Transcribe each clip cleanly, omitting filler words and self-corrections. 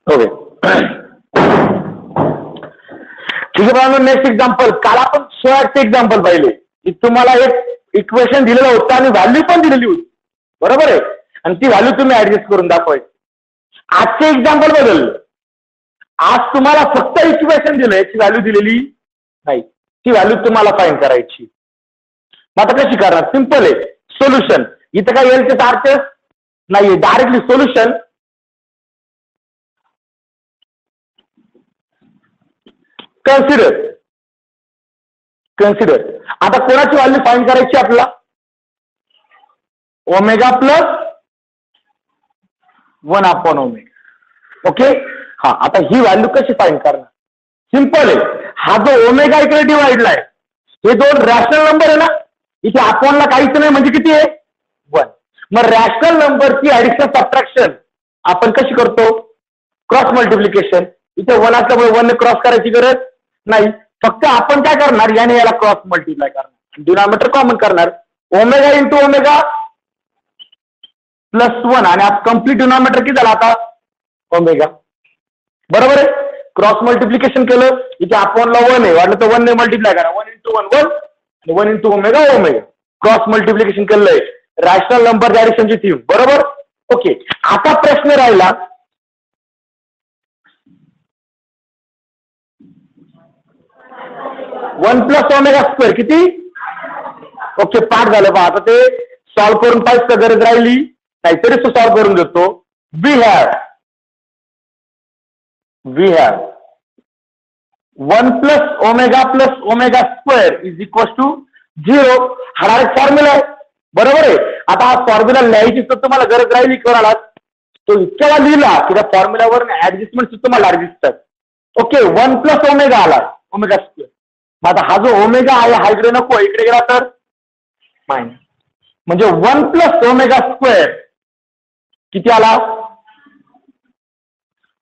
Okay ठीक आहे. Next example, काल आपण सोयाचे एक्झाम्पल पाहिले की तुम्हाला एक इक्वेशन दिलेलं होतं आणि व्हॅल्यू पण दिलेली होती, बरोबर आहे, आणि ती व्हॅल्यू तुम्ही ऍडजस्ट करून दाखवायची. आजचे एक्झाम्पल बदललं. आज तुम्हाला फक्त इक्वेशन दिलं, याची व्हॅल्यू दिलेली नाही, ती व्हॅल्यू तुम्हाला फाइंड करायची. मग आता कशी करणार? सिंपल आहे. सोल्युशन, इथं काय एलचे आरचेस नाहीये, डायरेक्टली सोल्युशन. कन्सिडर आता कोणाची व्हॅल्यू फाइंड करायची आपल्याला? ओमेगा प्लस 1/ओमेगा. ओके. हा, आता ही व्हॅल्यू कशी फाइंड करणार? सिंपल आहे. हा जो ओमेगा इकडे डिवाइडला आहे, हे दोन रॅशनल नंबर आहे ना, इथे अपॉनला काहीच नाही, म्हणजे किती आहे? 1. मग रॅशनल नंबरची ऍडिशन सबट्रॅक्शन आपण कशी करतो? Cross multiplication. इथे 1 असल्यामुळे 1 ने क्रॉस करायची गरज नाही, फक्त आपण काय करणार, याने याला क्रॉस मल्टिप्लाय करणार, डिनॉमिनेटर कॉमन करणार. ओमेगा इंटू ओमेगा प्लस 1, आणि कम्प्लीट डिनॉमिनेटर किती झाला आता? ओमेगा. बरोबर आहे. क्रॉस मल्टिप्लिकेशन केलं, इथे अपॉनला 1 आहे, वाटलं तर 1 ने मल्टिप्लाय करा. 1 इंटू 1 1, आणि 1 into omega omega. Cross multiplication केलंय, रॅशनल नंबर ऍडिशनची थीम. बरोबर. ओके. आता प्रश्न राहिला 1 प्लस ओमेगा स्क्वेअर किती? ओके, पाठ झालं पहा. आता ते सॉल्व्ह करून पाहिजे तर गरज राहिली नाहीतरी तो सॉल्व्ह करून देतो. We have 1 plus omega square is equal to 0. हा डायरेक्ट फॉर्म्युला आहे, बरोबर आहे. आता हा फॉर्म्युला लिहायची तर तुम्हाला गरज राहिली कोणाला? तो इतक्या लिहिला की त्या फॉर्म्युलावर ऍडजस्टमेंट तुम्हाला ऍडजस्ट. ओके. 1 प्लस ओमेगा आला, ओमेगा स्क्वेअर. मग आता हा जो ओमेगा आहे हा इकडे नको, इकडे गेला तर मायनस, म्हणजे 1 प्लस ओमेगा स्क्वेअर किती आला?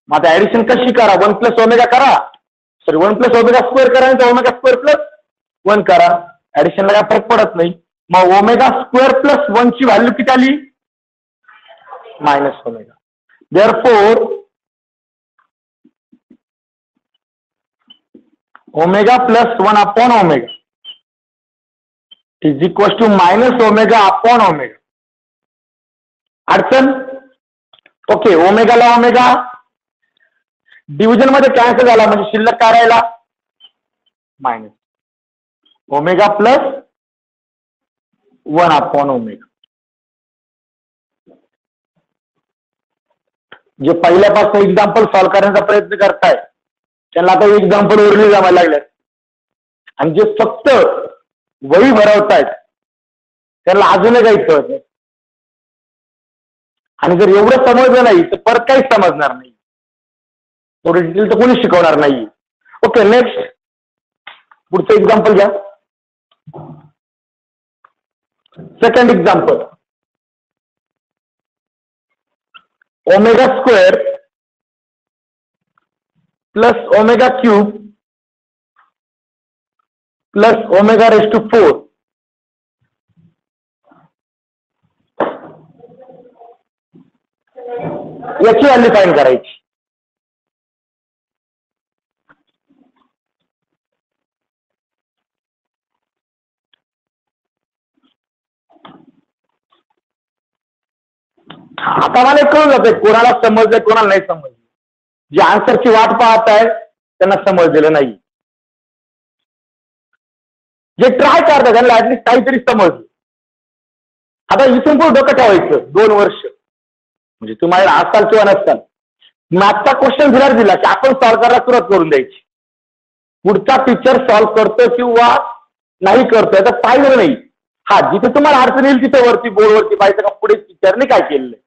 मग आता ऍडिशन कशी करा? 1 प्लस ओमेगा करा, सॉरी 1 प्लस ओमेगा स्क्वेअर करा, आणि ओमेगा स्क्वेअर प्लस 1 करा. ऍडिशनला काय फरक पडत नाही. मग ओमेगा स्क्वेअर प्लस 1 ची व्हॅल्यू किती आली? Minus omega. Therefore omega plus 1/ओमेगा is equal to minus omega upon omega. अडचण? ओके. ओमेगाला ओमेगा डिव्हिजन मध्ये कॅन्सल झाला, म्हणजे शिल्लक काय राहिला? मायनस ओमेगा प्लस 1/ओमेगा. जे पहिल्यापासून एक्झाम्पल सॉल्व्ह करण्याचा प्रयत्न करताय त्यांना आता एक्झाम्पल वरून जमायला लागले, आणि जे फक्त वही भरवतायत त्यांना अजूनही काही कळत नाही. आणि जर एवढं समजलं नाही तर परत काहीच समजणार नाही. थोडं डिटेल तर कोणी शिकवणार नाही. ओके. नेक्स्ट, पुढचं एक्झाम्पल घ्या. Second example, omega square plus omega cube plus omega raise to 4. याची व्हॅल्यू फाइंड करायची. आता मला कळून जाते कोणाला समजलंय कोणाला नाही समजलं. जे आन्सरची वाट पाहत आहे त्यांना समजलेलं नाही, जे ट्राय करतात त्यांना ऍटलीस्ट काहीतरी समजलं. आता इथून पुढे डोकं ठेवायचं 2 वर्ष, म्हणजे तुम्हाला असाल किंवा नसताल मॅथचा क्वेश्चन दिला की आपण सॉल्व्ह करायला सुरुवात करून द्यायची. पुढचा टीचर सॉल्व्ह करतो किंवा नाही करतोय तर पाहिलं नाही. हा, जिथे तुम्हाला अडचण येईल तिथे वरती बोर्डवरती पाहिजे का पुढे टीचरने काय केलेलं आहे.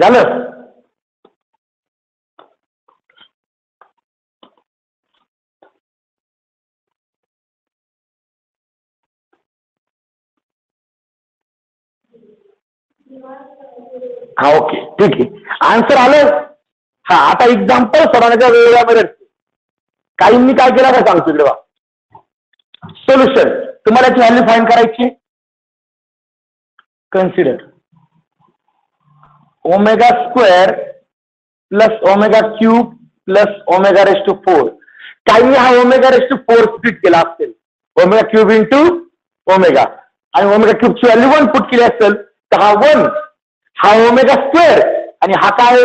झालं? हा, ओके, ठीक आहे. आन्सर आलं. हा, आता एक्झाम्पल सोडवण्याच्या वेळेमध्ये काहींनी काय केलं काय सांगतो इकडे बा. सोल्युशन तुम्हाला याची व्हॅल्यू फाइंड करायची. Consider omega square plus omega cube plus omega raise to 4. काही हा ओमेगा रेस टू 4 स्प्लिट केला असेल, ओमेगा क्यूब इंटू ओमेगा, आणि ओमेगा क्यूबची व्हॅल्यू 1 पुट केली असेल तर हा 1 हा ओमेगा स्क्वेअर आणि हा काय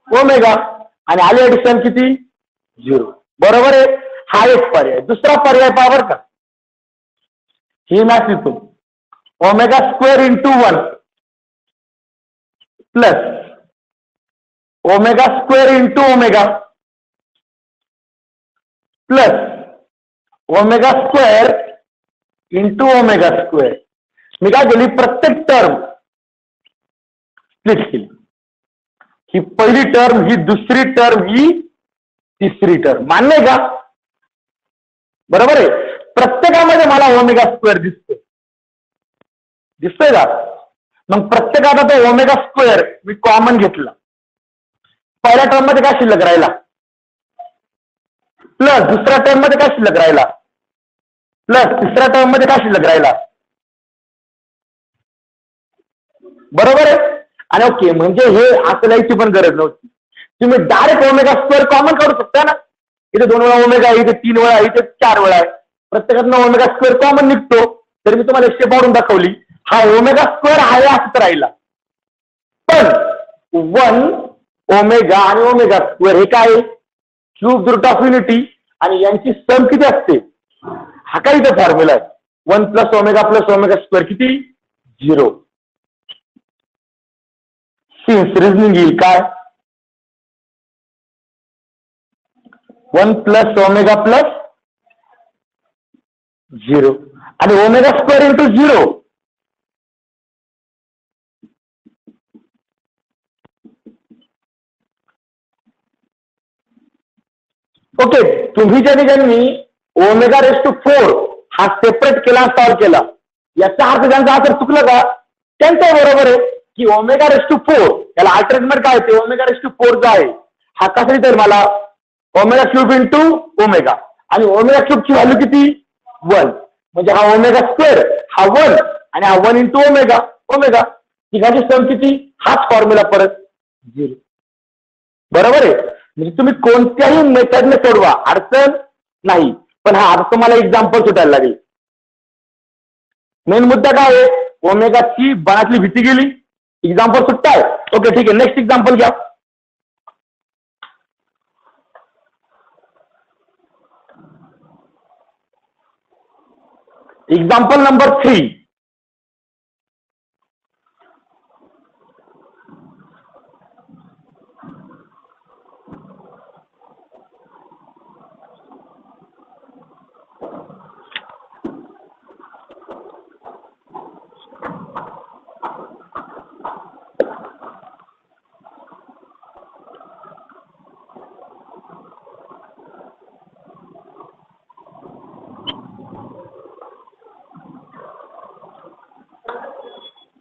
ओमेगा, आणि आले ऍडिशन किती 0. बरोबर आहे. हा एक पर्याय. दुसरा पर्याय पहा बरं का, ही मॅथ लिहितो. Omega square into 1 plus omega square into omega plus omega square into omega square. मी काय केली, प्रत्येक टर्म स्प्लिट केली. ही पहिली टर्म, ही दुसरी टर्म, ही तिसरी टर्म. मान्य आहे का? बरोबर आहे. प्रत्येकामध्ये मला ओमेगा स्क्वेअर दिसतोय का? मग प्रत्येकाचा तो ओमेगा स्क्वेअर मी कॉमन घेतला. पहिल्या टर्म मध्ये काय शिल्लक राहिला, प्लस दुसऱ्या टर्म मध्ये काय शिल्लक राहिला, प्लस तिसऱ्या टर्म मध्ये काय शिल्लक राहिला. बरोबर आहे. आणि ओके, म्हणजे हे असं लिहायची पण गरज नव्हती. तुम्ही डायरेक्ट ओमेगा स्क्वेअर कॉमन काढू शकता ना. इथे 2 वेळा ओमेगा आहे, इथे 3 वेळा आहे, इथे 4 वेळा आहे. प्रत्येकातनं ओमेगा स्क्वेअर कॉमन निघतो. तर मी तुम्हाला स्टेप वाढून दाखवली. हा ओमेगा स्क्वेअर आहे असं राहिला, पण 1 ओमेगा आणि ओमेगा स्क्वेअर हे काय, क्यूब रूट ऑफ युनिटी, आणि यांची सम किती असते, हा काय इथे फॉर्म्युला आहे. 1 प्लस ओमेगा स्क्वेअर किती 0. सिन्स रिझनिंग येईल काय, 1 प्लस ओमेगा प्लस 0 आणि ओमेगा स्क्वेअर इंटू 0. ओके, तुम्ही ज्यांनी ओमेगा रेस टू 4 हा सेपरेट केला, सॉल्व केला, याचा अर्थ ज्यांचा आन्सर चुकलं का, त्यांचं बरोबर आहे की ओमेगा रेस टू 4 याला अल्टरनेट काय ते ओमेगा रेस टू 4 जो आहे हा कसा लिहिता मला ओमेगा क्यूब इंटू ओमेगा, आणि ओमेगा क्यूबची व्हॅल्यू किती 1, म्हणजे हा ओमेगा स्क्वेअर हा 1 आणि हा 1 इंटू ओमेगा ओमेगा, तिघांची सम किती, हाच फॉर्म्युला परत 0. बरोबर आहे. म्हणजे तुम्ही कोणत्याही मेथडने सोडवा, अडचण नाही. पण हा आता तुम्हाला एक्झाम्पल सुटायला लागेल. मेन मुद्दा काय आहे, ओमेगाची बनातली भीती गेली, एक्झाम्पल सुटताय. ओके ठीक आहे, नेक्स्ट एक्झाम्पल घ्या. Example number 3.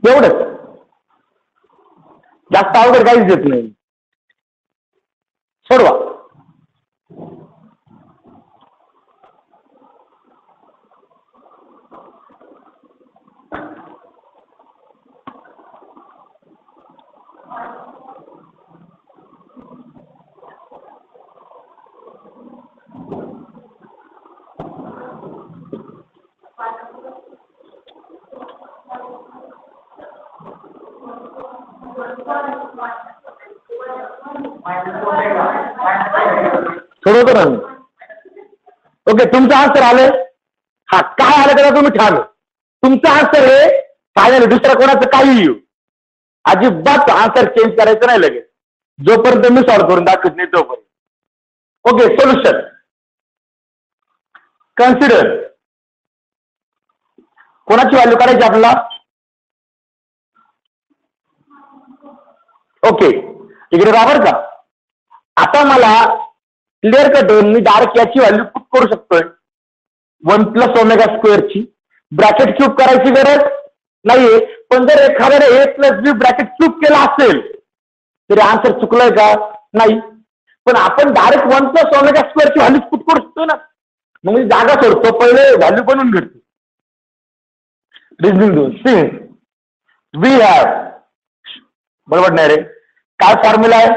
एवढंच, जास्त अवघड काहीच देत नाही. सोडवा. सोडवतो ना मी. ओके, तुमचं आन्सर आलंय. हा काय आलं त्याला तुम्ही ठाम. तुमचं आन्सर हे फायनल, दुसऱ्या कोणाचं काही येऊ, अजिबात आन्सर चेंज करायचं नाही लगेच, जोपर्यंत मी सॉल्व्ह करून दाखवत नाही तोपर्यंत. Okay, solution consider. कोणाची व्हॅल्यू काढायची आपल्याला. ओके, इकडे राबर का. आता मला क्लिअर कट होऊन मी डायरेक्ट याची व्हॅल्यू पुट करू शकतोय 1 प्लस ओमेगा स्क्वेअरची. ब्रॅकेट क्यूब करायची गरज नाहीये, पण जर एखाद्याने A plus B bracket cube केला असेल तरी आन्सर चुकलंय का, नाही. पण आपण डायरेक्ट 1 प्लस ओमेगा स्क्वेअरची व्हॅल्यू पुट करू शकतो ना. मग मी जागा सोडतो, पहिले व्हॅल्यू बनवून घेतो. रिझनिंग देऊन सिन्स वी हॅव, बरोबर नाही रे, काय फॉर्म्युला आहे,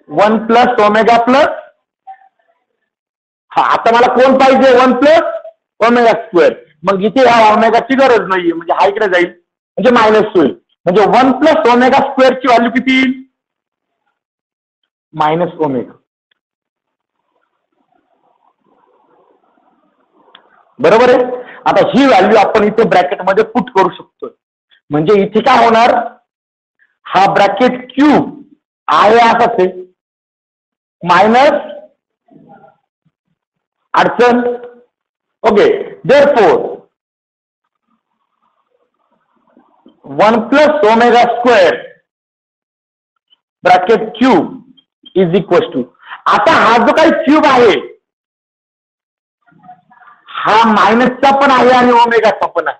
1 प्लस ओमेगा प्लस, हा आता मला कोण पाहिजे, 1 प्लस ओमेगा स्क्वेअर. मग इथे ह्या ओमेगाची गरज नाहीये, म्हणजे हा इकडे जाईल, म्हणजे मायनस होईल. म्हणजे 1 प्लस ओमेगा स्क्वेअरची व्हॅल्यू किती येईल, मायनस ओमेगा. बरोबर आहे. आता ही व्हॅल्यू आपण इथे ब्रॅकेटमध्ये पुट करू शकतो. म्हणजे इथे काय होणार, हा ब्रॅकेट क्यूब आहे असाच आहे, मायनस अडचण. Okay, therefore 1 plus omega square bracket cube is equal to, आता हा जो काही क्यूब आहे हा मायनसचा पण आहे आणि ओमेगाचा पण आहे.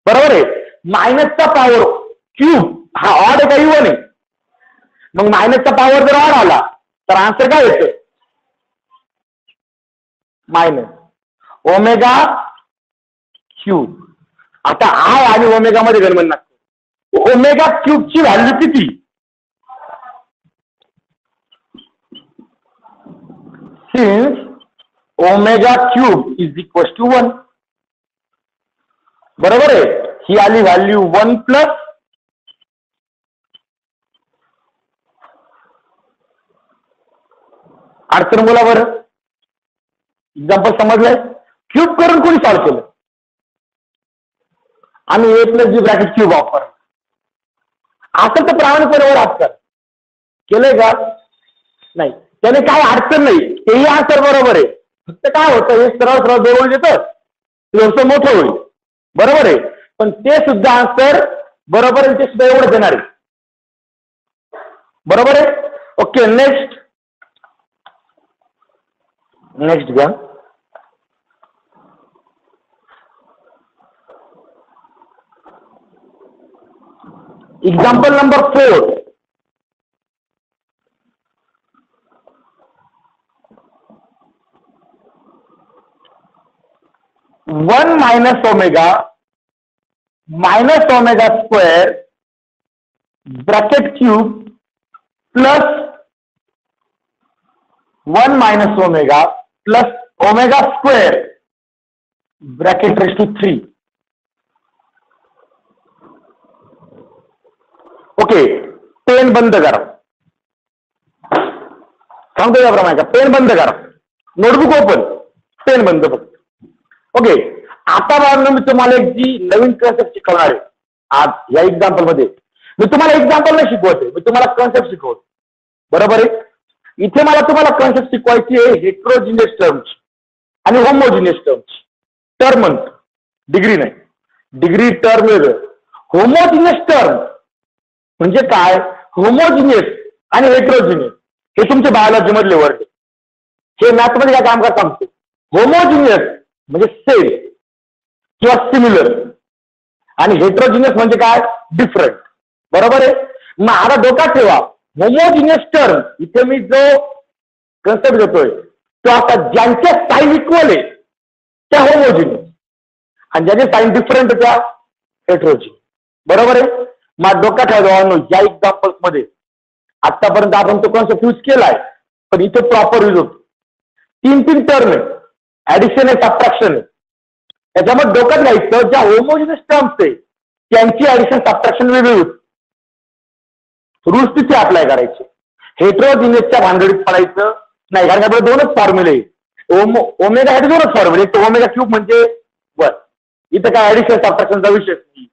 बरोबर आहे. मायनसचा पॉवर क्यूब हा ऑड आहे का इव्हन आहे, मग मायनसचा पॉवर जर ऑड आला तर आन्सर काय येतं, मायनस ओमेगा क्यूब. आता आय आणि ओमेगा मध्ये गणना लागतो. ओमेगा क्यूबची व्हॅल्यू किती, since omega cube is equal to 1. बरोबर आहे. ही आली व्हॅल्यू 1 प्लस अडचण. बोला बरं, एक्झाम्पल समजलंय. क्यूब करून कोणी सॉल्व्ह केलं, आम्ही ए प्लस बी ब्रॅकेट क्यूब वापर असं तर प्रामाणिकपणे आजकाल केलंय का, नाही. त्याने काय अडचण नाही, तेही आन्सर बरोबर आहे. फक्त काय होतं, हे सरळ सरळ दोन देतं, थोडंसं मोठं होईल. बरोबर आहे. पण ते सुद्धा आन्सर बरोबर आहे, ते सुद्धा एवढं देणार आहे. बरोबर आहे. ओके, नेक्स्ट घ्या. Example number 4. One minus omega square bracket cube plus 1 minus omega plus omega square bracket raise to 3. Okay, pen बंद करा. सांगतो याप्रमाणे, पेन बंद करा, नोटबुक ओपन, पेन बंद फक्त. ओके, आता मी तुम्हाला एक जी नवीन कन्सेप्ट शिकवणार आहे आज या एक्झाम्पल मध्ये. मी तुम्हाला एक्झाम्पल नाही शिकवते, मी तुम्हाला कन्सेप्ट शिकवतो. बरोबर आहे. इथे मला तुम्हाला कन्सेप्ट शिकवायची आहे हेट्रोजिनियस टर्मची आणि होमोजिनियस टर्मची. टर्म म्हणतो, डिग्री नाही. डिग्री टर्म वेगळं. होमोजिनियस टर्म म्हणजे काय, होमोजिनियस आणि हेट्रोजिनियस हे तुमचे बायोलॉजी मधले वर्ड. हे मॅथ मध्ये काय काम करत सांगतो. होमोजिनियस म्हणजे सेम किंवा सिमिलर आणि हेट्रोजिनियस म्हणजे काय, डिफरंट. बरोबर आहे. मग आता डोक्यात ठेवा, होमोजिनियस टर्म इथे मी जो कन्सेप्ट घेतोय तो आता ज्यांचे साईन इक्वल आहे त्या होमोजिनियस आणि ज्याचे साईन डिफरंट त्या हेट्रोजिनियस. बरोबर आहे. मग डोक्यात ठेवा या एक्झाम्पल्स मध्ये आतापर्यंत आपण तो कन्सेप्ट यूज केलाय, पण इथे प्रॉपर यूज होतो. 3 टर्म आहे, ऍडिशन आहे, सबट्रॅक्शन आहे. त्याच्यामध्ये डोक्यात घ्यायचं, ज्या होमोजिनियस टर्म्स आहे त्यांची ऍडिशन सबट्रॅक्शन वेगळी होती. रूल्स तिथे अप्लाय करायचे. हेट्रोजिनियसच्या भानगडीत पडायचं नाही, कारण आपल्याला दोनच फॉर्म्युले. ओमेगा साठी दोनच फॉर्म्युले, एक ओमेगा क्यूब म्हणजे 1. इथं काय ऍडिशन सबट्रॅक्शनचा विषय नाही.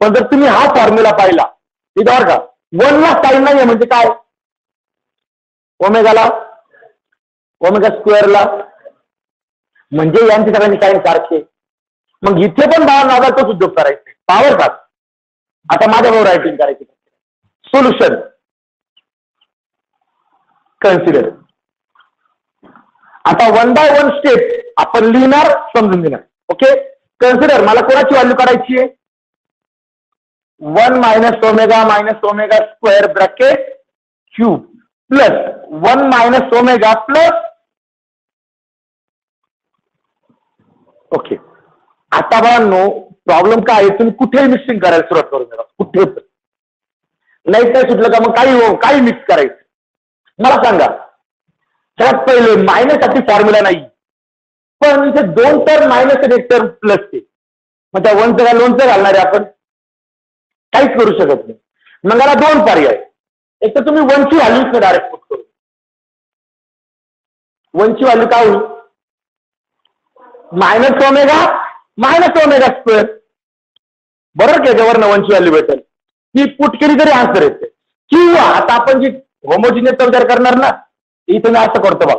पण जर तुम्ही हा फॉर्म्युला पाहिला इथं बरं का, 1 ला साईन नाहीये म्हणजे काय, ओमेगाला ओमेगा स्क्वेअरला म्हणजे यांची सगळ्यांनी साईन सारखे. मग इथे पण बाहेर तोच उद्योग करायचे, पॉवर का. आता माझ्याबरोबर रायटिंग करायची. Solution consider. आता 1 बाय 1 स्टेप आपण लिहिणार, समजून घेणार. Okay, consider. मला कोणाची व्हॅल्यू काढायची आहे, 1 minus omega square bracket cube plus 1 minus omega plus okay, आता बाळांनो प्रॉब्लेम काय आहे, तुम्ही कुठेही मिक्सिंग करायला सुरुवात करून द्या, कुठे नाही काय सुटलं का मग काही मिक्स करायचं. मला सांगा, सगळ्यात पहिले मायनस साठी फॉर्म्युला नाही, पण इथे 2 टर्म मायनस आणि 1 टर्म प्लस चे, मग त्या 1चं काय लोणचं घालणार आहे आपण, काहीच करू शकत नाही. मग याला 2 पर्याय, एक तर तुम्ही 1ची व्हॅल्यू डायरेक्ट पुट करू. 1ची व्हॅल्यू काय होईल, मायनस ओमेगा स्क्वेअर, बरोबर की याच्यावरनं 1ची व्हॅल्यू भेटेल, ती पुट केली तरी आन्सर येते. किंवा आता आपण जी होमोजिनियसचा विचार करणार ना, इथं मी असं करतो बघ,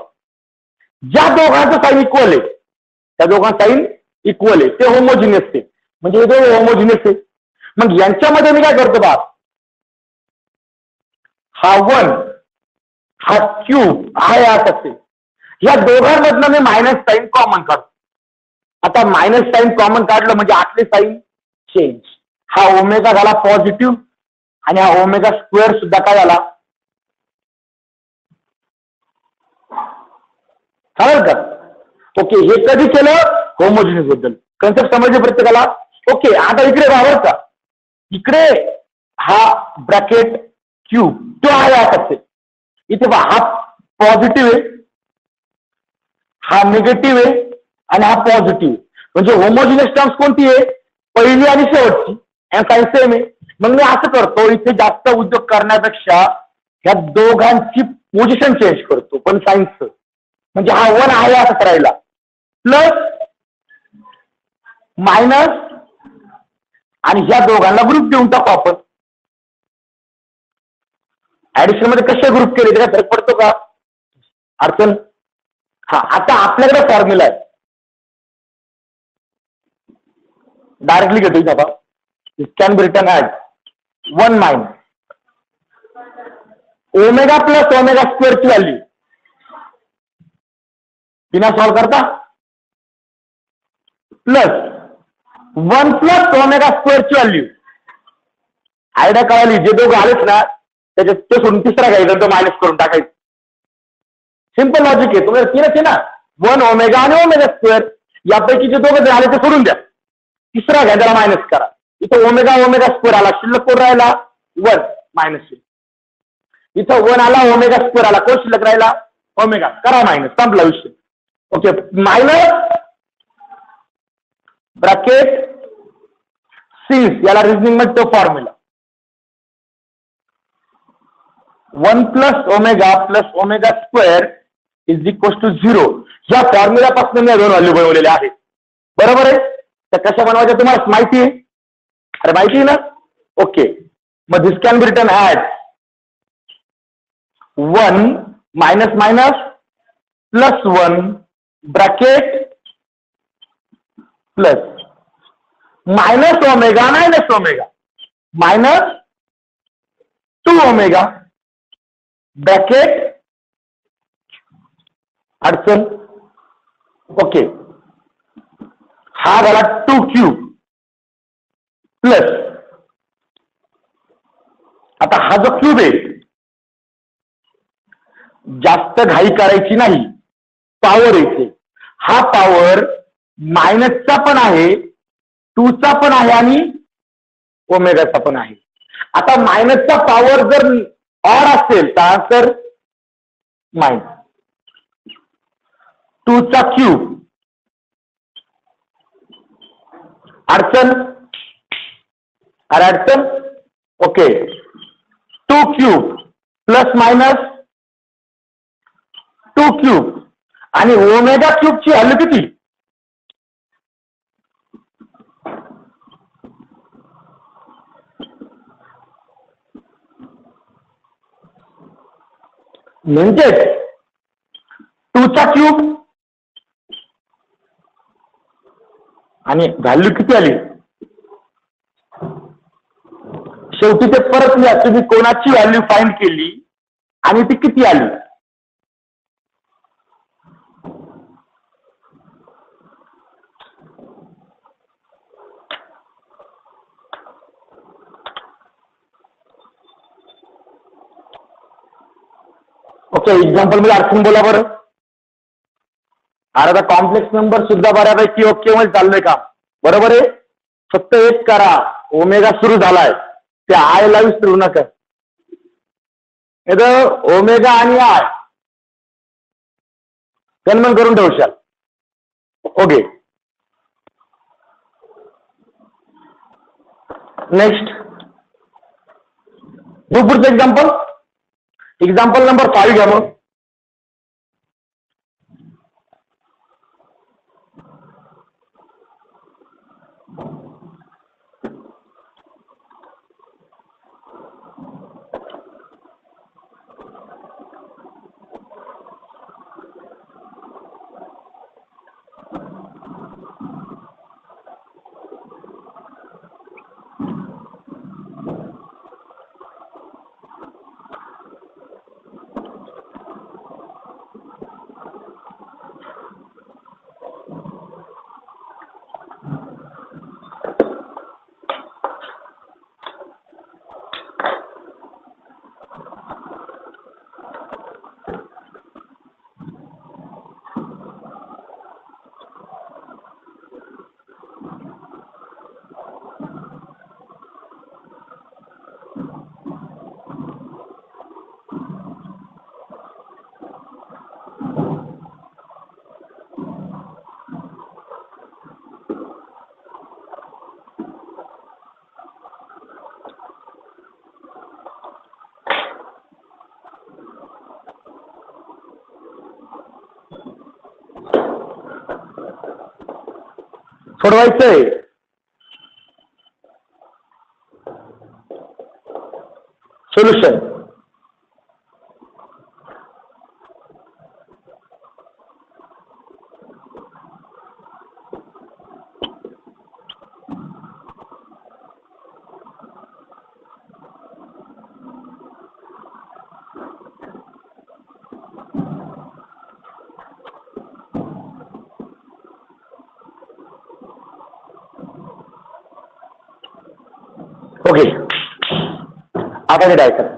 ज्या दोघांचं साईन इक्वल आहे त्या दोघांचं साईन इक्वल आहे ते होमोजिनियस आहे, म्हणजे हे दोघं होमोजिनियस आहे. मग यांच्यामध्ये मी काय करतो बा, हा 1 हा क्यूब हा असेल, या दोघांमधनं मी मायनस साईन कॉमन काढतो. आता मायनस साईन कॉमन काढलं म्हणजे आतले साईन चेंज, हा ओमेगा झाला पॉझिटिव्ह आणि हा ओमेगा स्क्वेअर सुद्धा काय झाला, चालेल का. ओके, हे कधी केलं, होमोजिनियस बद्दल कन्सेप्ट समजले प्रत्येकाला. ओके, आता इकडे बरोबर का, इकडे हा ब्रॅकेट क्यूब तो आहे असेल, इथे हा पॉझिटिव्ह आहे, हा निगेटिव्ह आहे आणि हा पॉझिटिव्ह, म्हणजे होमोजिनियस टर्म्स कोणती आहे, पहिली आणि शेवटची, साईन सेम आहे. मग मी असं करतो, इथे जास्त उद्योग करण्यापेक्षा ह्या दोघांची पोझिशन चेंज करतो, पण सायन्सचं, म्हणजे हा 1 आहे असंच राहिला, प्लस मायनस आणि ह्या दोघांना ग्रुप देऊन टाकू आपण. ऍडिशन मध्ये कसे ग्रुप केले त्याचा फरक पडतो का, अडचण. हा, आता आपल्याकडे फॉर्म्युला आहे, डायरेक्टली घेतो इथे आता, it can be written as 1 minus omega plus omega स्क्वेअरची व्हॅल्यू बिना सॉल्व करता, प्लस 1 प्लस ओमेगा स्क्वेअरची व्हॅल्यू. आयडिया कळाली, जे दोघं आलेच ना त्याच्यात ते सोडून तिसरा घ्यायचा, तो मायनस करून टाकायचं. सिंपल लॉजिक आहे, तुम्हाला 3च आहे ना, 1 ओमेगा आणि ओमेगा स्क्वेअर, यापैकी जे दोघं आले ते सोडून द्या, तिसरा घ्या त्याला मायनस करा. इथं ओमेगा स्क्वेअर आला, शिल्लक कोण राहिला 1 मायनस, इथं 1 आला ओमेगा स्क्वेअर आला, कोण शिल्लक राहिला ओमेगा, करा मायनस, संपला विषय. ओके, मायनस ब्रॅकेट सिन्स, याला रिझनिंग मध्ये तो formula 1 plus omega square is equal to 0. या फॉर्म्युल्यापासून मी 2 व्हॅल्यू बनवलेल्या आहेत, बरोबर आहे. त्या कशा बनवायच्या तुम्हाला माहिती आहे, अरे माहिती आहे ना. ओके, मग this can be written as 1 minus minus plus 1 bracket plus minus omega minus 2 omega bracket, अडचण. ओके, हा झाला 2 क्यूब प्लस, आता हा जो क्यूब आहे जास्त घाई करायची नाही, पॉवर येते, हा पॉवर मायनसचा पण आहे, 2चा पण आहे आणि ओमेगाचा पण आहे. आता मायनसचा पॉवर जर ऑड असेल तर मायनस 2चा क्यूब, अडचण, अरे अडचण. Okay, 2 cube plus minus 2 cube आणि ओमेगा क्यूबची व्हॅल्यू किती, म्हणजे 2चा क्यूब आणि व्हॅल्यू किती आली, शेवटी ते परत लिहा, तुम्ही कोणाची व्हॅल्यू फाइंड केली आणि ती किती आली. ओके, एक्झाम्पल मध्ये अडचण बोला बरं. अरे आता कॉम्प्लेक्स नंबर सुद्धा बऱ्यापैकी ओके मध्ये चाललंय का? बरोबर आहे. फक्त एक करा, ओमेगा सुरू झालाय ते आय ला विसरू नका. ओमेगा आणि आय कन्फर्म करून ठेवशाल. ओके. नेक्स्ट पुढचं एक्झाम्पल नंबर 5 घ्या मग. सोडवायचंय. Solution okay. आता काय करा,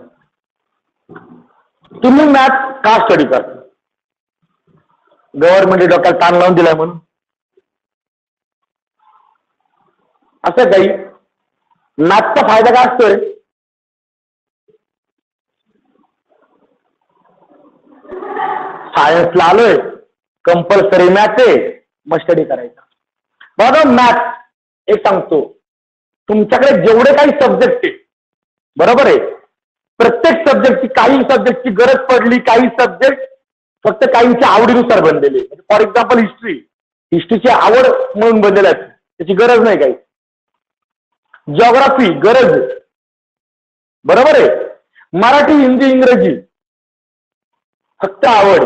तुम्ही मॅथ का स्टडी करता? गव्हर्नमेंट डोक्याला ताण लावून दिलाय म्हणून असं काही? मॅथचा फायदा काय असतोय? सायन्सला आलोय, कंपल्सरी मॅथ आहे, मग स्टडी करायचा. बघा मॅथ एक सांगतो, तुमच्याकडे जेवढे काही सब्जेक्ट आहे, बरोबर आहे, प्रत्येक सब्जेक्टची, काही सब्जेक्टची गरज पडली, काही सब्जेक्ट फक्त काहींच्या आवडीनुसार बनलेले. फॉर एक्झाम्पल हिस्ट्रीची आवड म्हणून बनलेल्या आहेत, त्याची गरज नाही काही. जिओग्राफी गरज आहे, बरोबर आहे. मराठी, हिंदी, इंग्रजी फक्त आवड,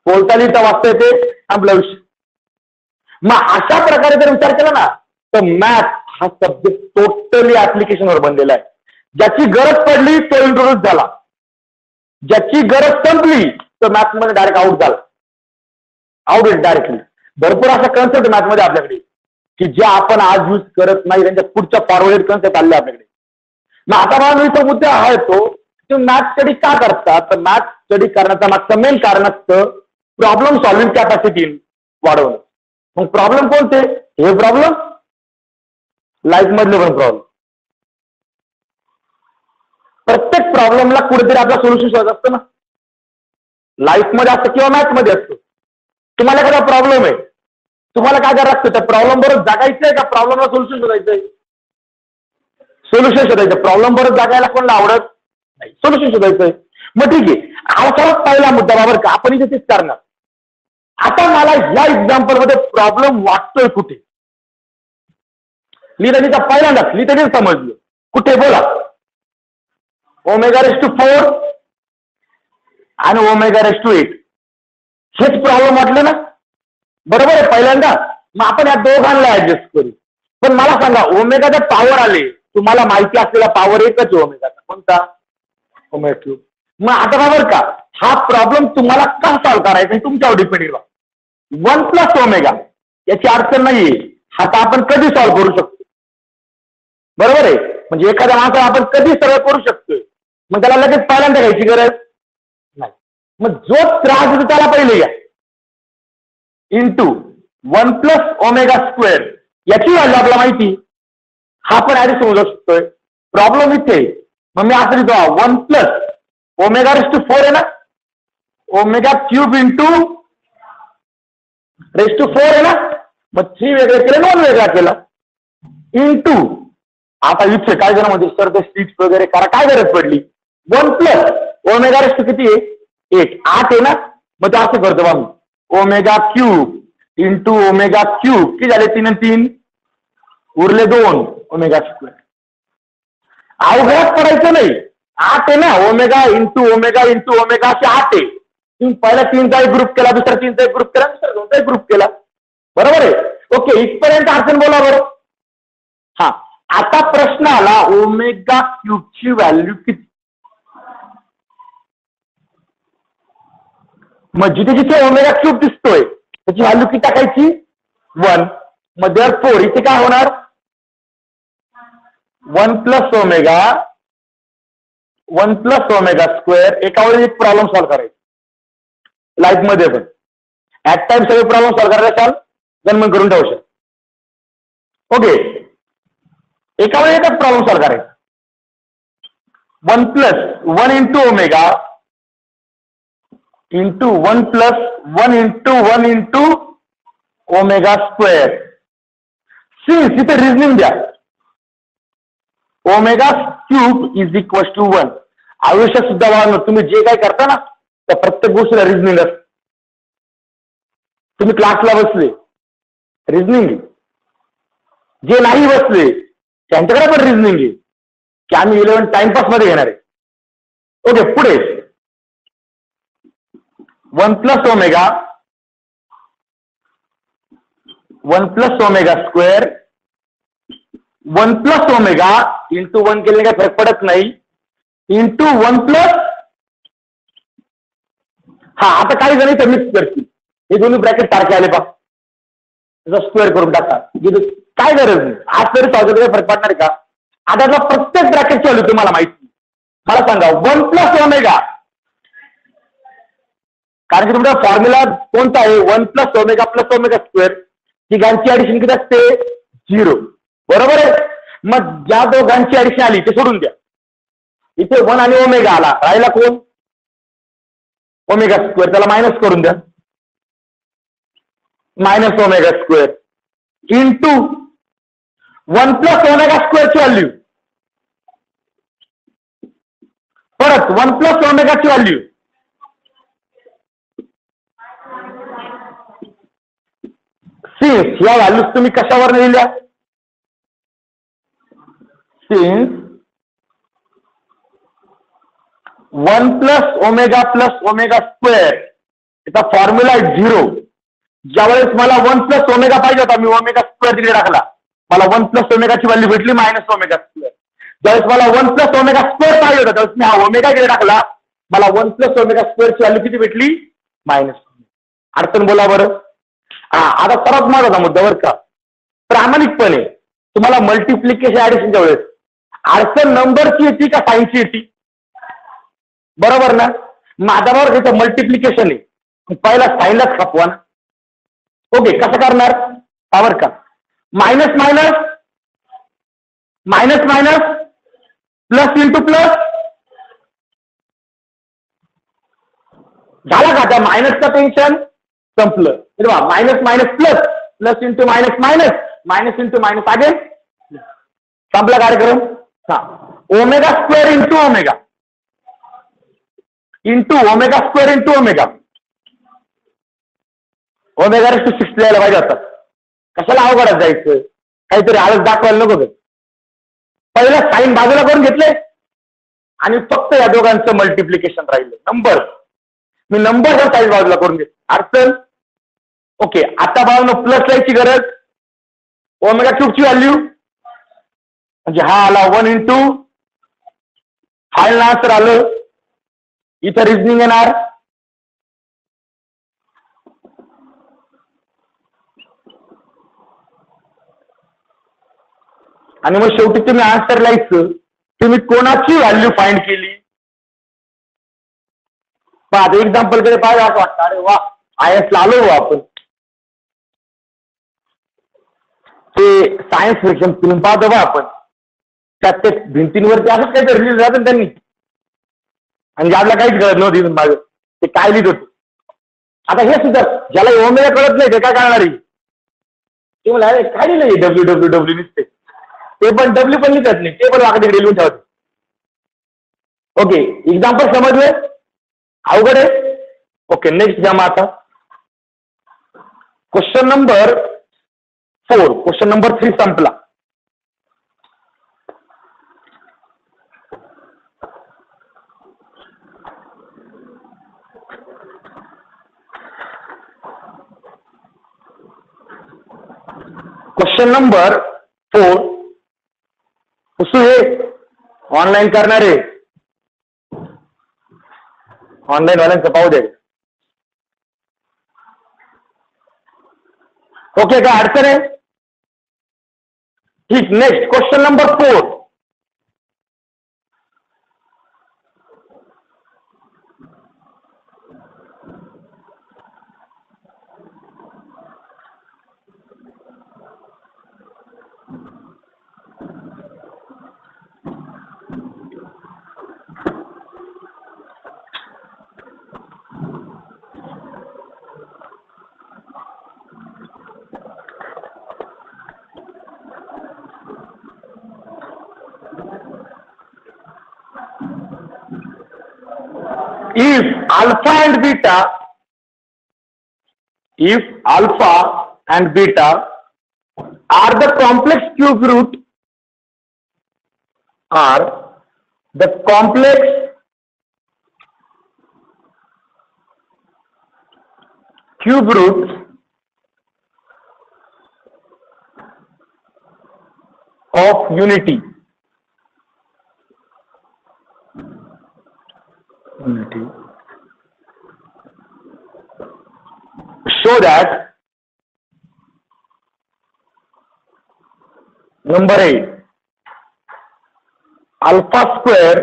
बोलता लिहिता वाचता येते, आपला विषय. मग अशा प्रकारे जर विचार केला ना, तर मॅथ हा सब्जेक्ट टोटली ऍप्लिकेशनवर बनलेला आहे. ज्याची गरज पडली तो इंट्रोड्यूस झाला, ज्याची गरज संपली तर मॅथमध्ये डायरेक्ट आउट झाला, आउट डायरेक्टली. भरपूर अशा कन्सेप्ट मॅथमध्ये आपल्याकडे की ज्या आपण आज यूज करत नाही, त्यांच्या पुढच्या फॉरवर्डेड कन्सेप्ट आले आपल्याकडे. मग आता मला तो मुद्दा आहे तो, तुम्ही मॅथ स्टडी का करता? तर मॅथ स्टडी करण्याचा मागचं मेन कारण असतं प्रॉब्लेम सॉल्व्हिंग कॅपॅसिटी वाढवणं. मग प्रॉब्लेम कोणते? हे प्रॉब्लेम, लाईफ मधले पण प्रॉब्लेम. प्रत्येक प्रॉब्लेमला कुठेतरी आपला सोल्युशन शोधायचं असतं ना, लाईफ मध्ये असतं किंवा मॅथ मध्ये असतं. तुम्हाला एखादा प्रॉब्लेम आहे, तुम्हाला काय करायला लागतं? त्या प्रॉब्लेम बरोबर जगायचंय का प्रॉब्लेमला सोल्युशन शोधायचंय? सोल्युशन शोधायचं. प्रॉब्लेम बरोबर जगायला कोणाला आवडत नाही, सोल्युशन शोधायचंय. मग ठीक आहे, हा सर्वात पहिला मुद्दा बाबर का आपण इथे तेच करणार. आता मला या एक्झाम्पल मध्ये प्रॉब्लेम वाटतोय कुठे? लिहिता पहिल्यांदाच लिहिता समजलं कुठे? बोला. ω⁴ आणि ω⁸. हेच प्रॉब्लेम वाटलं ना, बरोबर आहे पहिल्यांदा. मग आपण या दोघांना ऍडजस्ट करू. पण मला सांगा, ओमेगाचा पॉवर आले, तुम्हाला माहिती असलेला पॉवर एकच ओमेगाचा, कोणता? ω3. मग आता बरोबर का, हा प्रॉब्लेम तुम्हाला का सॉल्व्ह करायचा हे तुमच्यावर डिपेंड आहे. 1 + ω याची अडचण नाहीये, हा तर आपण कधी सॉल्व्ह करू शकतो, बरोबर आहे. म्हणजे एखाद्या माणसाला आपण कधी सरळ करू शकतोय, मग त्याला लगेच पहिल्यांदा घ्यायची गरज नाही. मग जो त्रास होतो त्याला पहिले घ्या. इंटू 1 प्लस ओमेगा स्क्वेअर याची व्हॅल्यू आपल्याला माहिती, हा पण आधी समजू शकतोय. प्रॉब्लेम इथे मग मी असं लिहितो 1 प्लस ओमेगा रेस टू 4 आहे ना, omega cube into raise to 4 आहे ना, मग 3 वेगळं केलं 1 वेगळा केला इंटू, आता इथे काय जण म्हणजे सर ते 6 वगैरे करा, काय गरज पडली. 1 प्लस ओमेगा रेस टू किती आहे 8, 8 आहे ना, मग ते असं करतो बा मी omega cube into omega cube किती झाले 3 आणि 3 उरले 2 ओमेगा स्क्वेअर. अवघडात पडायचं नाही, 8 आहे ना, ओमेगा इंटू ओमेगा असे 8 आहे. पहिला 3चा एक ग्रुप केला, दुसरा 3चा एक ग्रुप केला, दुसरा 2चा एक ग्रुप केला, बरोबर आहे. ओके, इथपर्यंत अडचण बोला बरं. हा, आता प्रश्न आला ओमेगा क्यूबची व्हॅल्यू किती. मग जिथे जिथे ओमेगा क्यूब दिसतोय त्याची व्हॅल्यू किती टाकायची 1. मग देअरफोर इथे काय होणार 1 प्लस ओमेगा स्क्वेअर. एका वेळी एक प्रॉब्लेम सॉल्व्ह करायचा लाईफ मध्ये पण, ऍट टाइम सगळे प्रॉब्लेम सॉल्व्ह करायला चाल जन्म करून ठेवू शकतो. ओके, एका वेळी एकच प्रॉब्लेम सॉल्व्ह करायचा. 1 plus 1 into omega into 1 plus 1 into omega square. Since इथे रिझनिंग द्या, omega cube is equal to 1. आयुष्यात सुद्धा बघा तुम्ही जे काय करता ना त्या प्रत्येक गोष्टीला रिझनिंग असते. तुम्ही क्लासला बसले रिझनिंग, जे नाही बसले त्यांच्याकडे पण रिझनिंग आहे की आम्ही 11 टाइमपास मध्ये घेणार आहे. ओके, पुढे 1 plus omega square 1 plus omega into 1 केले काही फरक पडत नाही इंटू 1 प्लस, हा आता काही जण इथे मिक्स करतील, हे दोन्ही ब्रॅकेट सारखे आले पा, त्याचा स्क्वेअर करून टाका, काय गरज नाही. आज तरी काही फरक पडणार का. आता प्रत्येक ब्रॅकेटची व्हॅल्यू तुम्हाला माहिती, मला सांगा 1 प्लस ओमेगा, कारण की तुमचा फॉर्म्युला कोणता आहे 1 प्लस ओमेगा स्क्वेअर, तिघांची ऍडिशन किती असते 0, बरोबर आहे. मग ज्या दोघांची ऍडिशन आली ते सोडून द्या, इथे 1 आणि ओमेगा आला, राहिला कोण ओमेगा स्क्वेअर, त्याला मायनस करून द्या, minus omega square into 1 plus omega स्क्वेअरची व्हॅल्यू, परत 1 प्लस ओमेगाची व्हॅल्यू, सिन्स या व्हॅल्यूज तुम्ही कशावर लिहिल्या, सिन्स 1 प्लस ओमेगा स्क्वेअर याचा फॉर्म्युला आहे 0. ज्यावेळेस मला 1 प्लस ओमेगा पाहिजे होता मी ओमेगा स्क्वेअर तिकडे टाकला, मला 1 प्लस ओमेगाची व्हॅल्यू भेटली मायनस ओमेगा स्क्वेअर. ज्यावेळेस मला 1 प्लस ओमेगा स्क्वेअर पाहिजे होता त्यावेळेस मी हा ओमेगा इकडे टाकला, मला 1 प्लस ओमेगा स्क्वेअरची व्हॅल्यू किती भेटली मायनस. अडचण बोला बरं. हा, आता सर्वात महत्वाचा मुद्दा बरं का, प्रामाणिकपणे तुम्हाला मल्टिप्लिकेशन ऍडिशनच्या वेळेस अडचण नंबरची येते का साईनची येते, बरोबर ना. माझा बरोबर इथं मल्टिप्लिकेशन आहे, पहिला साईनलाच खपवा ना. ओके, कसं करणार पावर का, मायनस प्लस इंटू प्लस, झाला का त्या मायनसचं टेन्शन संपलं. Minus plus into minus into minus again संपला कार्यक्रम. हा, omega square into omega square into omega raise to 6 द्यायला पाहिजे होता. कशाला अवघडात जायचं, काहीतरी आळस दाखवायला नको. पहिलं साईन बाजूला करून घेतले आणि फक्त या दोघांचं मल्टिप्लिकेशन राहिलं. मी नंबर साईन बाजूला करून घेतले, अडचण. ओके, आता बाळांनो प्लस लायची गरज, ओमेगा क्यूबची व्हॅल्यू म्हणजे हा आला 1 इंटू फायनल आन्सर आलं. इथं रिझनिंग येणार, आणि मग शेवटी तुम्ही आन्सर लिहायचं तुम्ही कोणाची व्हॅल्यू फाइंड केली. पण आता एक्झाम्पल कडे पाहिजे असं वाटतं, अरे वा आयएस ला आलो आपण. ते सायन्स फिक्शन फिल्म पाहतो बा आपण, त्यात ते भिंतींवरती असंच काहीतरी रिलीज राहतं त्यांनी, आणि आपल्याला काहीच कळत नव्हती इथून मागे ते काय लिहित होते. आता हे सुद्धा ज्याला ओमेगा कळत नाही ते काय करणार आहे, ते मला अरे काय लिहिलं WWW लिहिते, ते पण डब्ल्यू पण लिहितात नाही, ते पण वाकडे लिहून ठेवते. ओके, एक्झाम्पल समजले, अवघड आहे. ओके, नेक्स्ट घ्या मग आता क्वेश्चन नंबर 4. क्वेश्चन नंबर 3 संपला. क्वेश्चन नंबर 4 उसू हे ऑनलाईन करणारे ऑनलाईन वाल्यांचं पाहू दे. ओके, काय अडचण आहे? ठीक. Next question number 4. If alpha and beta are the complex cube root of unity, show that number 8 alpha square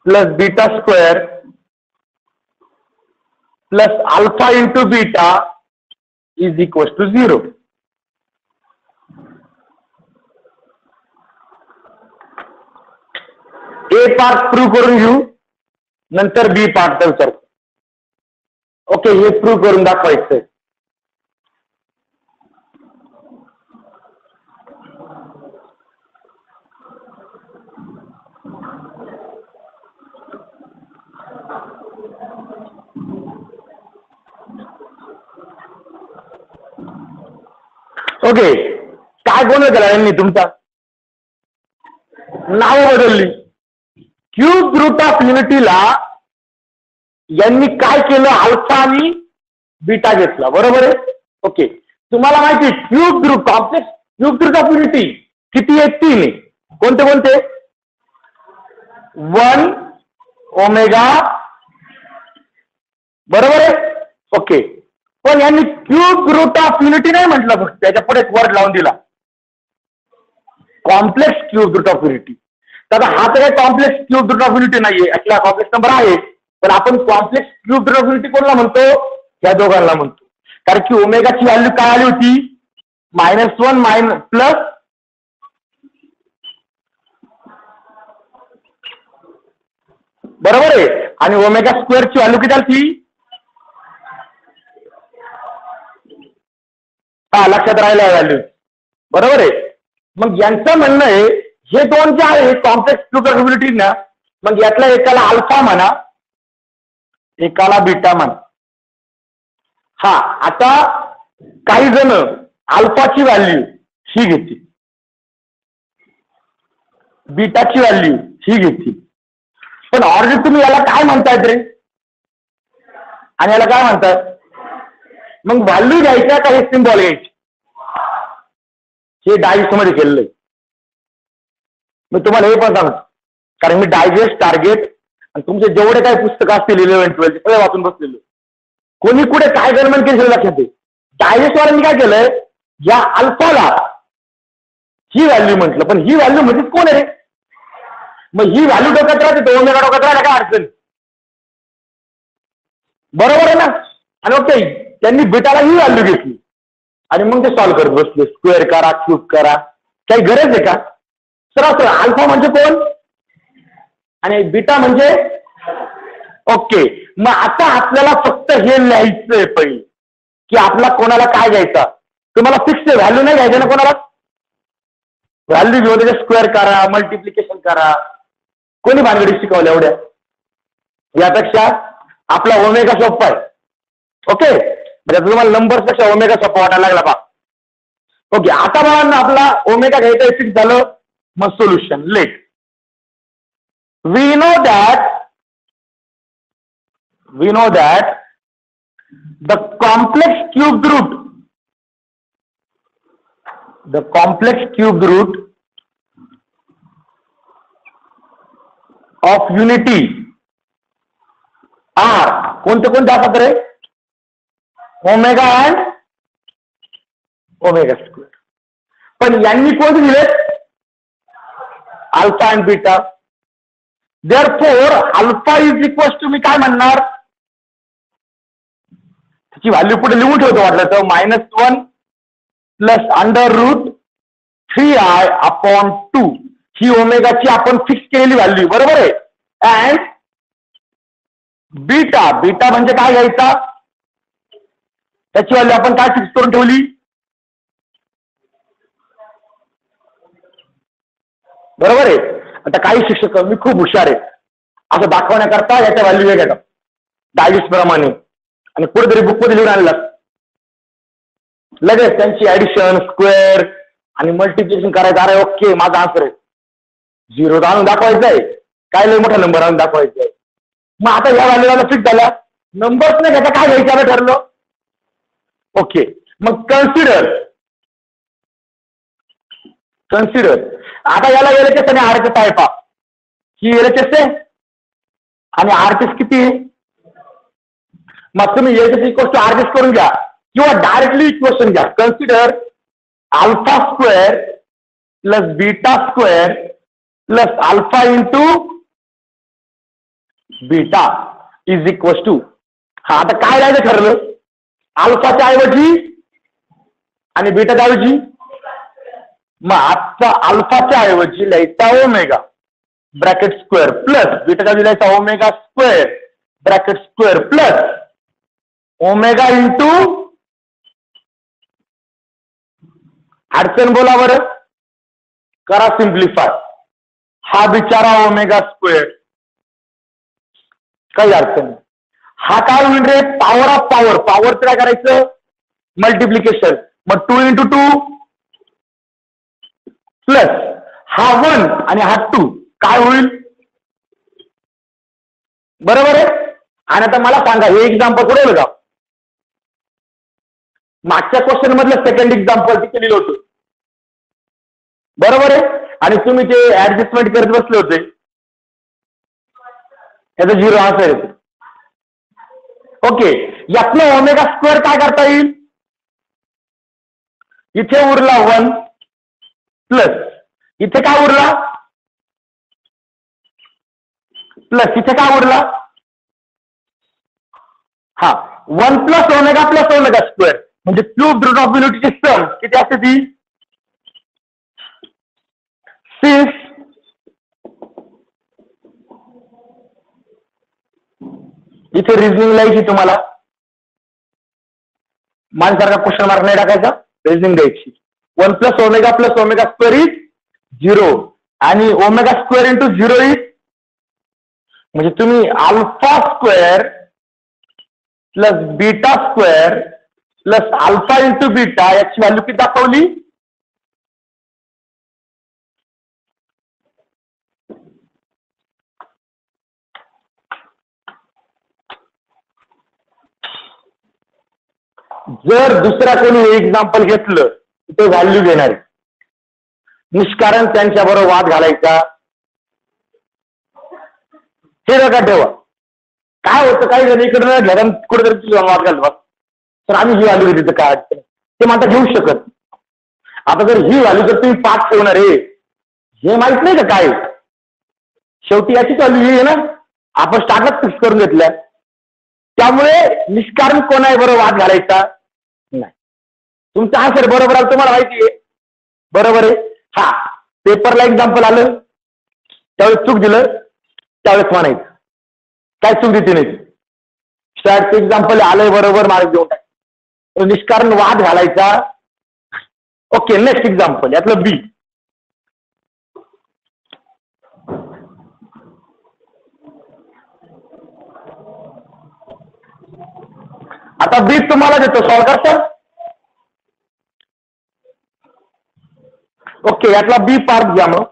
plus beta square plus alpha into beta is equals to 0. A part prove करून घेऊ, नंतर बी part विचार. Okay, हे prove करून दाखवायचंय. Okay, काय गोंधळ केला यांनी तुमचा, नाव बदलली. क्यूब रूट ऑफ युनिटीला यांनी काय केलं, अल्फा आणि बीटा घेतला, बरोबर आहे. ओके, तुम्हाला माहिती आहे cube root complex cube root of unity किती आहे? 3 आहे. कोणते कोणते? 1 ओमेगा, बरोबर आहे. ओके, पण यांनी क्यूब रूट ऑफ युनिटी नाही म्हटलं, फक्त त्याच्या पुढे एक वर्ड लावून दिला, complex cube root of unity. तर हा तर काही complex cube root of unity नाहीये, actually कॉम्प्लेक्स नंबर आहे, पण आपण complex cube root of unity कोणाला म्हणतो? या दोघांना म्हणतो. कारण की ओमेगाची व्हॅल्यू काय आली होती? -1 प्लस बरोबर आहे, आणि ओमेगा स्क्वेअरची व्हॅल्यू किती आली? लक्षात राहिला व्हॅल्यू, बरोबर आहे. मग यांचं म्हणणं आहे हे दोन जे आहे complex cube root of unity ना, मग यातला एकाला अल्फा म्हणा, एकाला बीटा म्हणा. हा, आता काही जण अल्फाची व्हॅल्यू ही घेतील, बीटाची व्हॅल्यू ही घेतील, पण ऑलरेडी तुम्ही याला काय म्हणतायत रे आणि याला काय म्हणतात? मग व्हॅल्यू घ्यायच्या का हे सिम्बॉल घ्यायचे? हे डायजेस्ट मध्ये केलेलं आहे. मी तुम्हाला हे पण सांगतो, कारण मी डायजेस्ट, टार्गेट आणि तुमचे जेवढे काही पुस्तकं असतील 11, 12 सगळे वाचून बसलेलो. कोणी कुठे काय गणमन केलं लक्षात आहे. डायजेस्ट वाल्यांनी काय केलंय, या अल्फाला ही व्हॅल्यू म्हटलं, पण ही व्हॅल्यू म्हणजे कोण आहे? मग ही व्हॅल्यू डोक्यात राहते, ओमेगा डोक्यात राहिला काय अडचण, बरोबर आहे ना. आणि ओके, त्यांनी बीटाला ही व्हॅल्यू घेतली आणि मग ते सॉल्व्ह करत बसले. स्क्वेअर करा, क्यूब करा, काही गरज आहे का? सर अल्फा म्हणजे कोण आणि बीटा म्हणजे ओके. मग आता आपल्याला फक्त हे लिहायचंय पहिले की आपला कोणाला काय घ्यायचा. तुम्हाला फिक्स व्हॅल्यू नाही घ्यायचं ना कोणाला. व्हॅल्यू घेऊ त्याचे स्क्वेअर करा, मल्टिप्लिकेशन करा. कोणी भानगडी शिकवल्या एवढ्या? यापेक्षा आपला ओमेगा सोपा आहे. ओके, म्हणजे तुम्हाला नंबर पेक्षा ओमेगा सोपा वाटायला लागला पा. ओके, आता मला आपला ओमेगा घ्यायचा फिक्स झालं. मग solution let. we know that the complex cubed root of unity are कोणते असतात रे? Omega and omega square. पण यांनी कोणते दिले? Alpha and beta. Therefore, alpha is equal to मी काय म्हणणार? त्याची व्हॅल्यू पुढे लिहून ठेवतो वाटलं तर -1 प्लस √3i अपॉन 2. ही ओमेगाची आपण फिक्स केलेली व्हॅल्यू बरोबर आहे. अँड बीटा म्हणजे काय घ्यायचा? त्याची व्हॅल्यू आपण काय फिक्स करून ठेवली? बरोबर आहे. आता काही शिक्षक मी खूप हुशार आहे असं दाखवण्याकरता याच्या व्हॅल्यू हे घेतात डायजेस्ट प्रमाणे आणि कुठेतरी बुकमध्ये लिहून आणलं. लगेच त्यांची ऍडिशन, स्क्वेअर आणि मल्टिप्लिकेशन करायचं. अरे ओके, माझा आन्सर आहे 0 आणून दाखवायचं आहे. काय लय मोठा नंबर आणून दाखवायचा आहे. मग आता या व्हॅल्यूला फिक्स झाला. नंबर्स नाही घ्यायचा, काय घ्यायचं ठरलं. ओके, मग कन्सिडर आता याला एलएचएस आणि आरएचएस आहे पा. ही एलएचएस आहे आणि आरएचएस किती आहे? मग तुम्ही एलएचएस इक्वल टू आरएचएस करून घ्या किंवा डायरेक्टली इक्वेशन घ्या. Consider alpha square plus beta square plus alpha into beta is equal to. हा, आता काय राहायचं ठरलं? अल्फाच्या ऐवजी आणि बीटाच्या ऐवजी. मग आता अल्फाच्या ऐवजी लिहायचा ओमेगा ब्रॅकेट स्क्वेअर प्लस बीटाच्या ऐवजी लिहायचा omega square bracket square plus omega into अडचण बोला बरं, करा सिम्प्लिफाय. हा बिचारा ओमेगा स्क्वेअर, काही अडचण नाही. हा काय होईल रे? Power of power. पॉवरचं काय करायचं? मल्टिप्लिकेशन. मग 2 × 2 प्लस हा 1 आणि हा 2 काय होईल? बरोबर आहे. आणि आता मला सांगा, हे एक्झाम्पल कुठे होतं? मागच्या क्वेश्चन मधलं सेकंड एक्झाम्पल तिथे लिहिलं होतं. बरोबर आहे. आणि तुम्ही ते ऍडजस्टमेंट करत बसले होते. याचा 0 आन्सर येतो. ओके, यातनं ओमेगा स्क्वेअर काय करता येईल? इथे उरला 1 प्लस इथे काय उरला? प्लस इथे काय उरला? हा, 1 प्लस ओमेगा स्क्वेअर म्हणजे क्यूब रूट ऑफ युनिटीची सम किती असते ती? 6. इथे रिझनिंग लिहायची तुम्हाला. मानसारखा क्वेश्चन मार्क नाही टाकायचा, रिझनिंग द्यायची. 1 प्लस ओमेगा स्क्वेअर इज 0 आणि ओमेगा स्क्वेअर इंटू 0 इज, म्हणजे तुम्ही alpha square plus beta square plus alpha into beta याची व्हॅल्यू किती दाखवली? जर दुसरा कोणी एक्झाम्पल घेतलं ते व्हॅल्यू घेणार, निष्कारण त्यांच्या बरोबर वाद घालायचा. हे नका ठेवा. काय होतं, काही जण इकडे घ्या कुठेतरी वाद घालवा, तर आम्ही ही व्हॅल्यू घेतो काय अडचण ते म्हणता घेऊ शकत. आता जर ही व्हॅल्यू जर तुम्ही 5 ठेवणार आहे हे माहित नाही का काय? शेवटी याचीच व्हॅल्यू ही आहे ना, आपण स्टार्टअप फिक्स करून घेतल्या. त्यामुळे निष्कारण कोणाही बरोबर वाद घालायचा नाही. तुमचा आन्सर बरोबर आलं तुम्हाला माहिती आहे. बरोबर आहे. हा पेपरला एक्झाम्पल आलं त्यावेळेस चूक दिलं त्यावेळेस म्हणायचं काय चूक देते नाही. स्टॅटचं एक्झाम्पल आलंय बरोबर मार्क देऊन टाक. निष्कारण वाद घालायचा. ओके नेक्स्ट एक्झाम्पल यातलं बी. आता बी तुम्हाला देतो सॉल्व करता. ओके यातला बी पार्ट घ्या मग.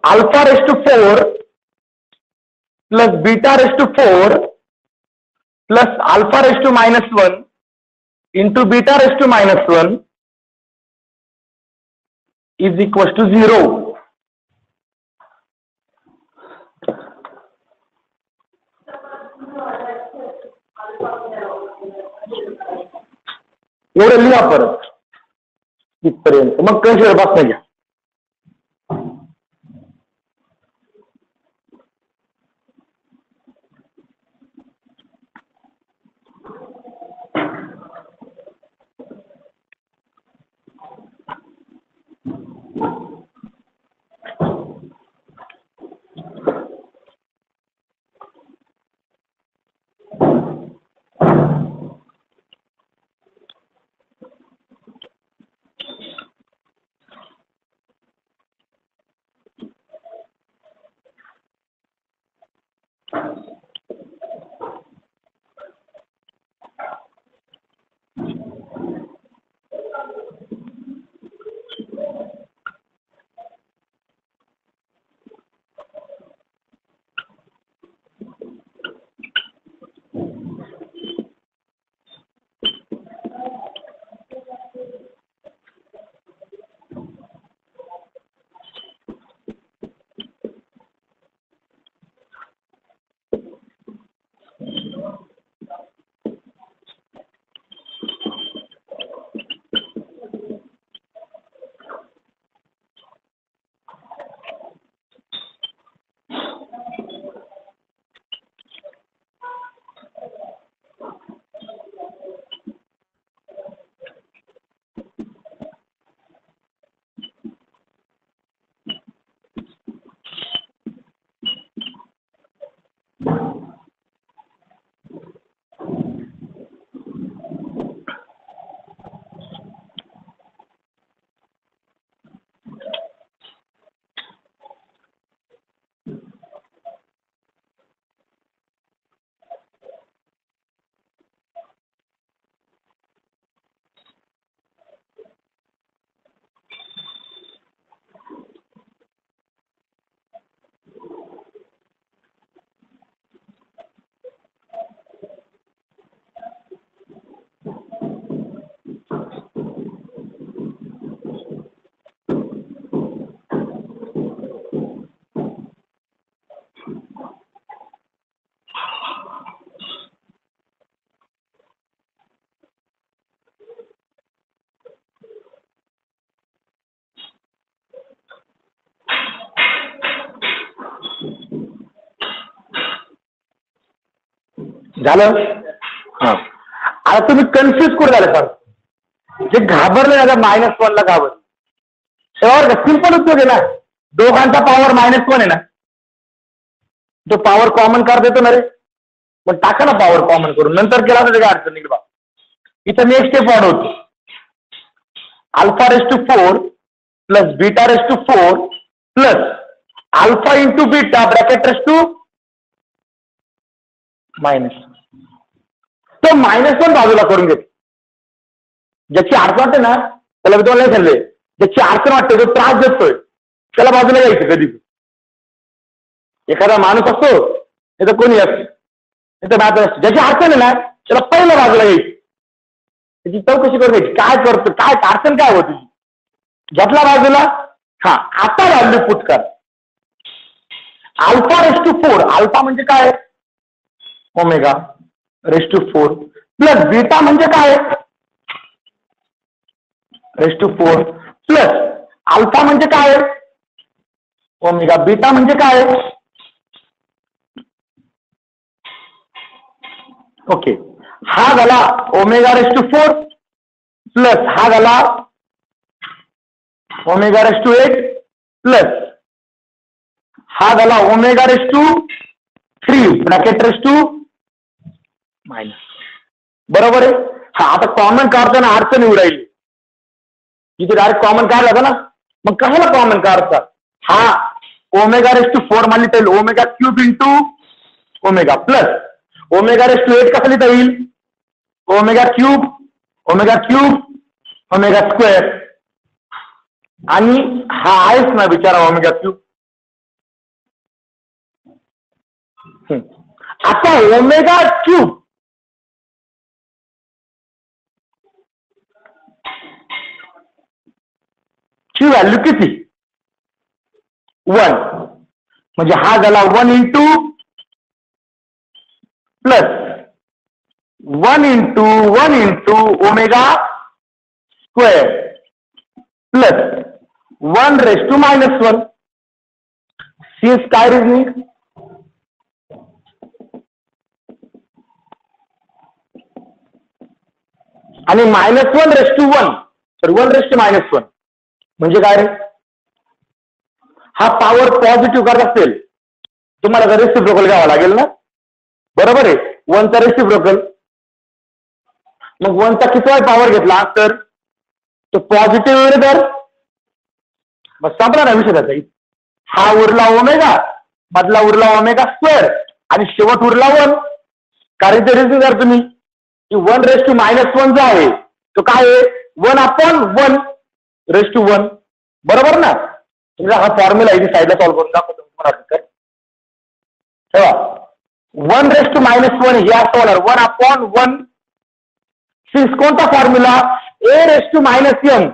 Alpha raise to 4 plus beta raise to 4 plus alpha raise to -1 into beta raise to -1 is equal to 0. एवढं लिहा परत इथपर्यंत मग कन्सिडर बसता घ्या. झालं. हा आता तुम्ही कन्फ्युज कुठे झालं सर. जे घाबरले ना -1 ला घाबर सिंपल उत्तर आहे ना. दोघांचा पॉवर -1 आहे ना. तो पॉवर कॉमन कर देतो ना रे. पण टाका ना पॉवर कॉमन करून नंतर केला तर काय अडचण नाही बा. इथं मी एक स्टेप वाढवतो. Alpha raise to 4 plus beta raise to 4 plus alpha into beta bracket raise to -. तो -1 बाजूला करून घेतो. ज्याची अडचण वाटते ना त्याला मी तुम्हाला नाही सांगले. ज्याची अडचण वाटते जो त्रास देतोय त्याला बाजूला यायचं. कधी एखादा माणूस असतो नाही तर कोणी असतो नाही तर ज्याची अडचण आहे ना त्याला पहिल्या बाजूला यायची. त्याची चौकशी करून घ्यायची काय करतो काय अडचण काय होती. घेतला बाजूला. हा आता व्हॅल्यू पुट कर. अल्फा रेस टू 4 अल्फा म्हणजे काय omega raise to 4 plus beta म्हणजे काय रेस टू 4 प्लस अल्फा म्हणजे काय ओमेगा बीटा म्हणजे काय ओके, हा झाला ओमेगा रेस टू 4 प्लस हा झाला ओमेगा रेस टू 8 प्लस हा झाला omega raise to 3 bracket raise to minus. बरोबर आहे. हा आता कॉमन काढताना अडचण येऊ राहिली, इथे डायरेक्ट कॉमन काढला ना, मग कशाला कॉमन काढतात? हा ओमेगा रेस टू 4 मान लिहिता येईल omega cube into omega plus omega raise to 8 कसं लिहिता येईल? ओमेगा क्यूब ओमेगा स्क्वेअर, आणि हा आहेच ना बिचारा ओमेगा क्यूब. आता ओमेगा क्यूब ची व्हॅल्यू किती? 1. म्हणजे हा झाला 1 into plus 1 into omega square plus 1 raise to minus 1. Since काय रिझनिंग? आणि -1 रेस टू 1 तर 1 रेस टू -1 म्हणजे काय रे? हा पॉवर पॉझिटिव्ह करत असेल तुम्हाला तर रेसिप्रोकल घ्यावा लागेल ना, बरोबर आहे. 1चा रेसिप्रोकल, मग 1चा किती पॉवर घेतला तर तो पॉझिटिव्ह तर मग संपला ना विषय त्याचा. हा उरला ओमेगा, मधला उरला ओमेगा स्क्वेअर आणि शेवट उरला 1. कारण ते रिझन जर तुम्ही 1 रेस टू -1 जो आहे तो काय आहे? 1/1 रेस टू 1. बरोबर ना. तुम्ही हा फॉर्म्युला इथे साईडला सॉल्व्ह करून दाखवतो तुम्हाला. तेव्हा 1 रेस टू -1 हे असं होणार 1/1. सिन्स कोणता formula? a raise to -m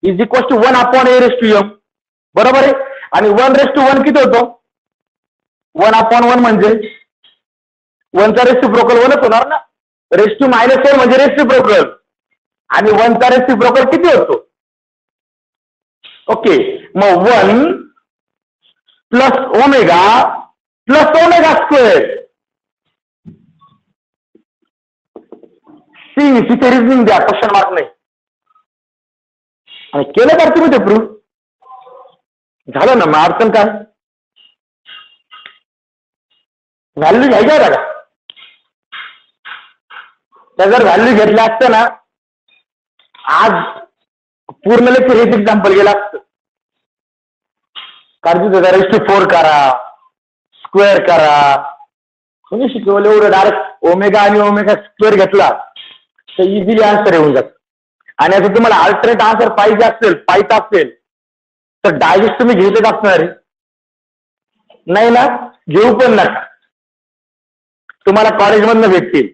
is equal to 1/a raise to m. बरोबर आहे. आणि 1 रेस टू 1 किती होतो? 1/1 म्हणजे 1चा रेसिप्रोकल 1च होणार ना. रेस टू -1 म्हणजे रेसिप्रोकल, आणि 1चा रेसिप्रोकल किती होतो? ओके, मग 1 प्लस ओमेगा स्क्वेअर. तिथे रिझनिंग द्या, क्वेश्चन मार्क नाही. आणि केलं तर तुम्ही ते प्रूव्ह झालं ना. मग अडचण काय? व्हॅल्यू घ्यायच्या होत्या का? त्या जर व्हॅल्यू घेतल्या असत्या ना आज पूर्ण लेक्चर हेच एक्झाम्पल गेलं असतं. कारण तिथे रेस टू 4 करा, स्क्वेअर करा, तुम्ही शिकवलं एवढं. डायरेक्ट ओमेगा आणि ओमेगा स्क्वेअर घेतला तर इझिली आन्सर येऊन जात. आणि असं तुम्हाला अल्टरनेट आन्सर पाहिजे असेल तर डायजेस्ट तुम्ही घेतच असणार आहे. नाही ना, घेऊ पण नका. तुम्हाला कॉलेजमधनं भेटतील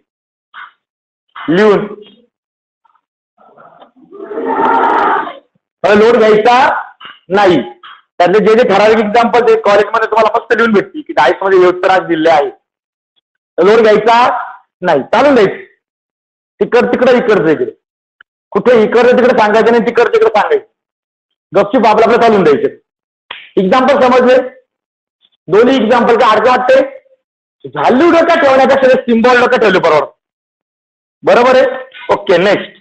लिहून. लोड घ्यायचा नाही. त्यातले जे ठराविक एक्झाम्पल ते कॉलेजमध्ये तुम्हाला फक्त लिहून भेटतील की डायस मध्ये हे उत्तर आज दिले आहे. लोड घ्यायचा नाही, चालून द्यायचं. तिकडं इकडचं इकडे, कुठे इकडचं तिकडे सांगायचं नाही, तिकडचं तिकडे सांगायचं. गपचूप आपलं चालून द्यायचं. एक्झाम्पल समजले? दोन्ही एक्झाम्पल काय अडचण वाटते? व्हॅल्यू डोक्यात ठेवण्यापेक्षा सिम्बॉल डोक्यात ठेवले परवडत. बरोबर आहे. Okay, next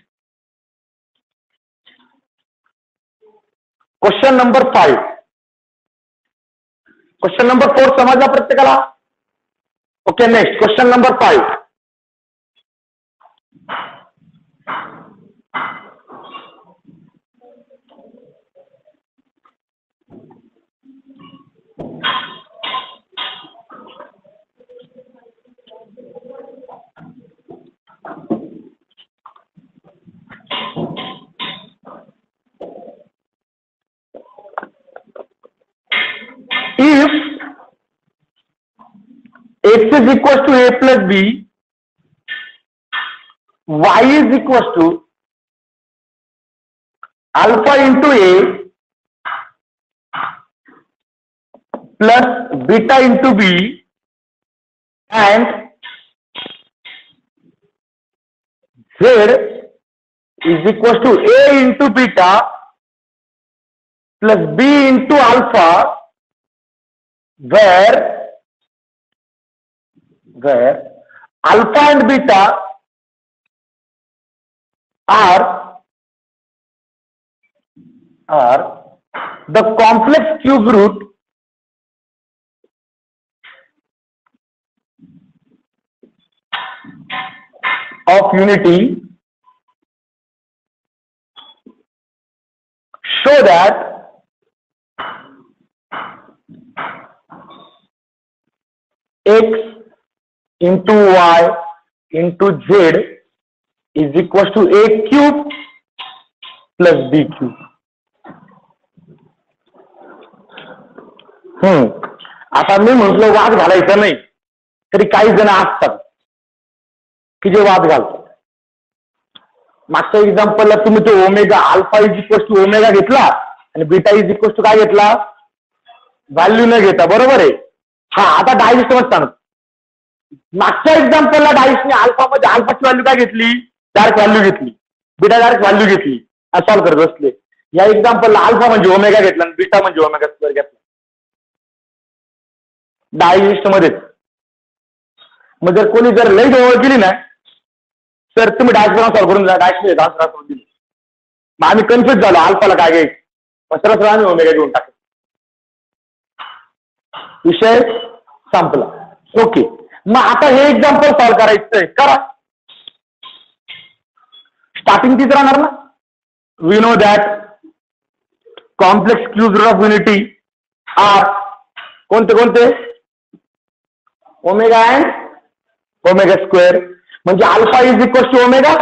question number 5. Question number 4 समजला प्रत्येकाला? Okay, next question number 5. If x is equal to a plus b, y is equal to alpha into a plus beta into b, and z is equal to a into beta plus b into alpha, where alpha and beta are the complex cube root of unity so that x into y into z is equals to a cube plus b cube. आता मी म्हटलं वाद घालायचा नाही, तरी काही जण असतात की जे वाद घालतात. मागच्या एक्झाम्पलला तुम्ही तो omega alpha is equal to omega घेतला आणि बीटा इज इक्वल टू काय घेतला, व्हॅल्यू न घेता, बरोबर आहे. हा आता डायजेस्ट मध्ये सांगतो. मागच्या एक्झाम्पलला डायजेस्टने अल्फा मध्ये अल्फाची व्हॅल्यू काय घेतली, डायरेक्ट व्हॅल्यू घेतली, बीटा डायरेक्ट व्हॅल्यू घेतली, सॉल्व्ह करत बसले. या एक्झाम्पलला अल्फा म्हणजे ओमेगा घेतला आणि बीटा म्हणजे ओमेगा स्क्वेअर घेतला डायजेस्ट मध्ये. मग जर कोणी जर लई जवळ गेली ना, तर तुम्ही डायरेक्ट सॉल्व्ह करून डायरेक्ट आन्सर दिली. मग आम्ही कन्फ्युज झालो अल्फाला काय घ्यायचं, सरळ सरळ आम्ही ओमेगा घेऊन टाकलो, विषय संपला. ओके, मग आता हे एक्झाम्पल सॉल्व्ह करायचं आहे, करा. स्टार्टिंग तीच राहणार ना. We know that complex cube root of unity are कोणते कोणते, ओमेगा अँड ओमेगा स्क्वेअर. म्हणजे alpha is equal to omega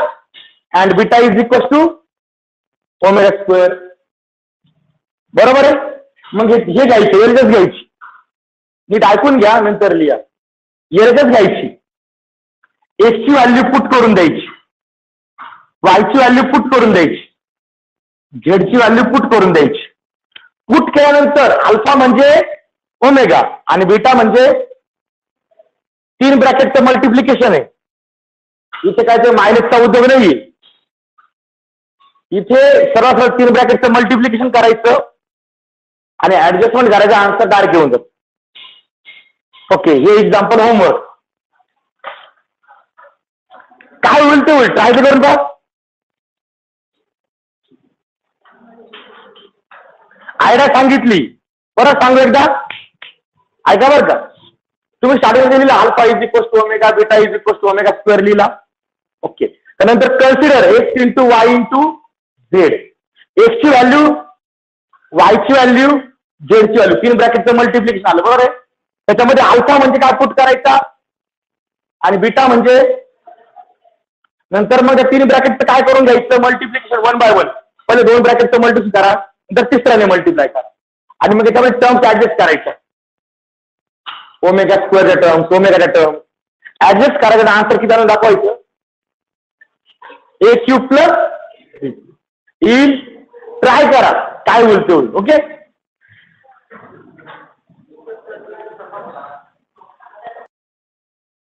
and beta is equal to omega square, बरोबर आहे. मग हे घ्यायचे, एरजच घ्यायची, नीट ऐकून घ्या, नंतर लिहा. एरजच घ्यायची, एक्सची व्हॅल्यू पुट करून द्यायची, वायची व्हॅल्यू पुट करून द्यायची, झेडची व्हॅल्यू पुट करून द्यायची. पुट केल्यानंतर अल्फा म्हणजे ओमेगा आणि बीटा म्हणजे 3 ब्रॅकेटचं मल्टिप्लिकेशन आहे. इथे काय ते मायनसचा उद्योग नाहीये. इथे सरळ 3 ब्रॅकेटचं मल्टिप्लिकेशन करायचं आणि ऍडजस्टमेंट करायचं, आन्सर डायरेक्ट घेऊन जातो. ओके, हे एक्झाम्पल होमवर्क. काय होईल ते होईल, ट्राय करून पहा. आयडिया सांगितली, परत सांगू एकदा, ऐका बरं का. तुम्ही स्टार्टिंग लिहिला alpha is equal to omega, beta is equal to omega square लिहिला. ओके, त्यानंतर consider X into Y into Z. एक्सची व्हॅल्यू, वायची व्हॅल्यू, झेडची व्हॅल्यू, 3 ब्रॅकेटचं मल्टिप्लिकेशन आलं, बरोबर आहे. त्याच्यामध्ये अल्फा म्हणजे काय पुट करायचा आणि बीटा म्हणजे, नंतर मग 3 ब्रॅकेटचं काय करून घ्यायचं, मल्टिप्लिकेशन 1 बाय 1. पहिले 2 ब्रॅकेटचं मल्टिप्लिकेशन करा, नंतर तिसऱ्याने मल्टिप्लाय करा आणि मग त्याच्यामध्ये टर्म्स ऍडजस्ट करायच्या, ओमेगा स्क्वेअरच्या टर्म्स, ओमेगाच्या टर्म ऍडजस्ट करायचं. आन्सर किती आणून दाखवायचं, ए क्यूब प्लस. ट्राय करा, काय होईल ते होईल. ओके.